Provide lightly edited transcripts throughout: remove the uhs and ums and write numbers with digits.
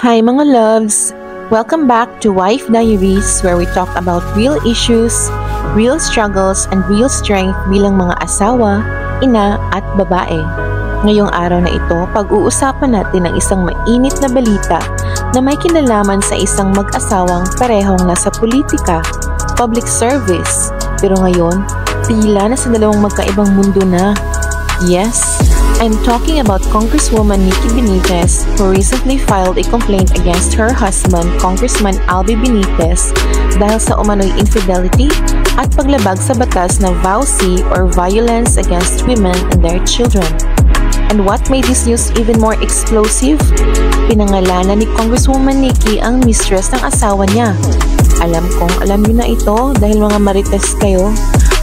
Hi mga loves! Welcome back to Wife Diaries where we talk about real issues, real struggles, and real strength bilang mga asawa, ina, at babae. Ngayong araw na ito, pag-uusapan natin ang isang mainit na balita na may kinalaman sa isang mag-asawang parehong nasa politika, public service, pero ngayon, tila na sa dalawang magkaibang mundo na. Yes, I'm talking about Congresswoman Nikki Benitez, who recently filed a complaint against her husband, Congressman Alby Benitez, dahil sa umano'y infidelity at paglabag sa batas na VAUC or Violence Against Women and Their Children. And what made this news even more explosive? Pinangalanan ni Congresswoman Nikki ang mistress ng asawa niya. Alam kong alam niyo na ito dahil mga marites kayo.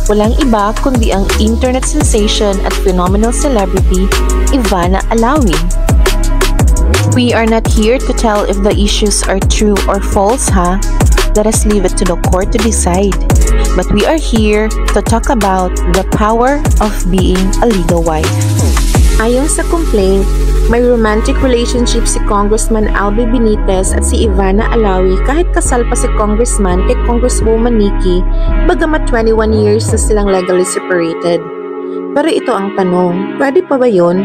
Walang iba kundi ang internet sensation at phenomenal celebrity, Ivana Alawi. We are not here to tell if the issues are true or false, ha? Let us leave it to the court to decide. But we are here to talk about the power of being a legal wife. Ayon sa complaint, may romantic relationship si Congressman Alby Benitez at si Ivana Alawi kahit kasal pa si Congressman kay Congresswoman Nikki, bagamat 21 years na silang legally separated. Pero ito ang tanong, pwede pa ba yun?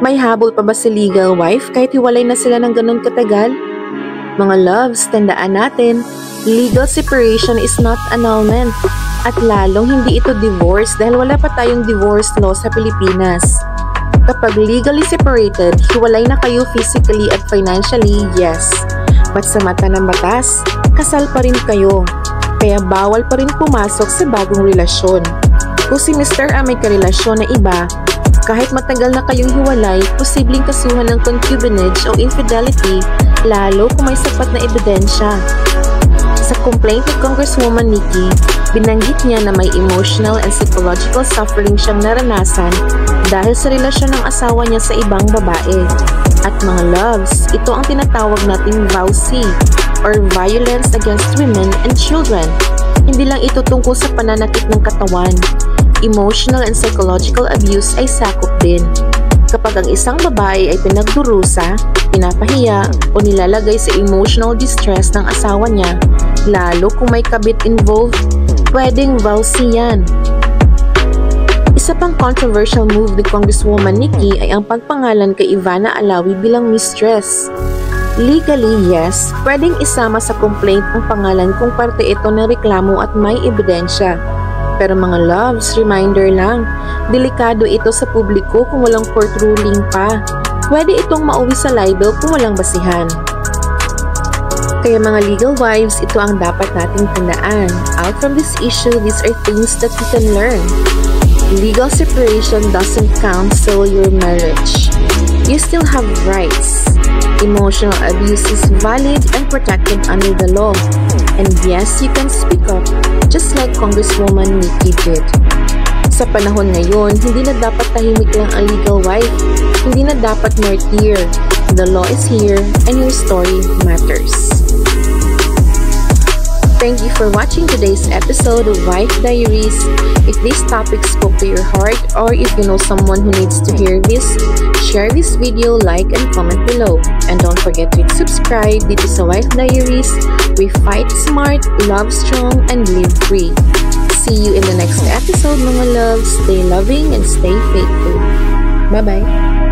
May habol pa ba si legal wife kahit hiwalay na sila ng ganun katagal? Mga loves, tandaan natin, legal separation is not annulment at lalong hindi ito divorce dahil wala pa tayong divorce law sa Pilipinas. Kapag legally separated, hiwalay na kayo physically at financially, yes. But sa mata ng batas, kasal pa rin kayo. Kaya bawal pa rin pumasok sa bagong relasyon. Kung si Mr. ang may karelasyon na iba, kahit matagal na kayong hiwalay, posibleng kasuhan ng concubinage o infidelity, lalo kung may sapat na ebidensya. Sa complaint ni Congresswoman Nikki, binanggit niya na may emotional and psychological suffering siyang naranasan dahil sa relasyon ng asawa niya sa ibang babae. At mga loves, ito ang tinatawag nating VAUC or Violence Against Women and Children. Hindi lang ito tungkol sa pananakit ng katawan. Emotional and psychological abuse ay sakop din. Kapag ang isang babae ay pinagdurusa, pinapahiya o nilalagay sa emotional distress ng asawa niya, lalo kung may kabit involved, pwedeng VAUC yan. Isa pang controversial move ni Congresswoman Nikki ay ang pagpangalan kay Ivana Alawi bilang mistress. Legally, yes, pwedeng isama sa complaint ang pangalan kung parte ito ng reklamo at may ebidensya. Pero mga loves, reminder lang, delikado ito sa publiko kung walang court ruling pa. Pwede itong mauwi sa libel kung walang basihan. Kaya mga legal wives, ito ang dapat nating tandaan. Out from this issue, these are things that you can learn. Legal separation doesn't cancel your marriage. You still have rights. Emotional abuse is valid and protected under the law. And yes, you can speak up, just like Congresswoman Nikki did. Sa panahon ngayon, hindi na dapat tahimik lang ang legal wife. Hindi na dapat martyr. The law is here and your story matters. Thank you for watching today's episode of Wife Diaries. If this topic spoke to your heart or if you know someone who needs to hear this, share this video, like, and comment below. And don't forget to subscribe dito sa Wife Diaries. We fight smart, love strong, and live free. See you in the next episode, mga loves. Stay loving and stay faithful. Bye-bye.